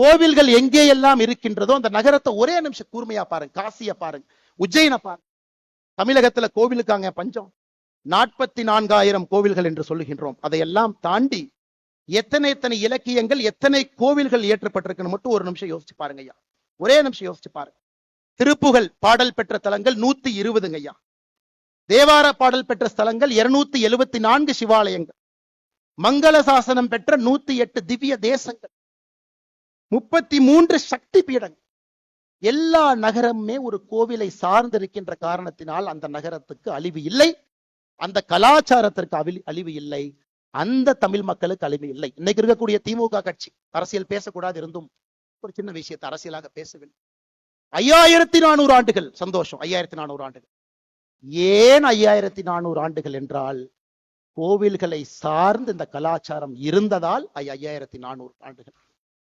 கோவில்கள் எங்கே எல்லாம் இருக்கின்றதோ அந்த நகரத்தை ஒரே நிமிஷம் கூர்மையா பாருங்க. காசியை பாருங்க, உஜ்ஜயினை பாருங்க. தமிழகத்துல கோவிலுக்காங்க பஞ்சம். 44,000 கோவில்கள் என்று சொல்லுகின்றோம். அதையெல்லாம் தாண்டி எத்தனை இலக்கியங்கள், எத்தனை கோவில்கள் இயற்றப்பட்டிருக்குன்னு மட்டும் ஒரு நிமிஷம் யோசிச்சு பாருங்க ஐயா. ஒரே நிமிஷம் யோசிச்சு பாருங்க. திருப்புகழ் பாடல் பெற்ற தலங்கள் 120 ஐயா. தேவார பாடல் பெற்ற ஸ்தலங்கள் 274 சிவாலயங்கள். மங்கள சாசனம் பெற்ற 108 திவ்ய தேசங்கள், 33 சக்தி பீடங்கள். எல்லா நகரமுமே ஒரு கோவிலை சார்ந்திருக்கின்ற காரணத்தினால் அந்த நகரத்துக்கு அழிவு இல்லை, அந்த கலாச்சாரத்திற்கு அழிவு இல்லை, அந்த தமிழ் மக்களுக்கு அழிவு இல்லை. இன்னைக்கு இருக்கக்கூடிய திமுக கட்சி அரசியல் பேசக்கூடாது இருந்தும் ஒரு சின்ன விஷயத்தை அரசியலாக பேசவில்லை. 5400 ஆண்டுகள் சந்தோஷம். 5400 ஆண்டுகள். ஏன் 5400 ஆண்டுகள் என்றால் கோவில்களை சார்ந்து இந்த கலாச்சாரம் இருந்ததால் 5400 ஆண்டுகள்.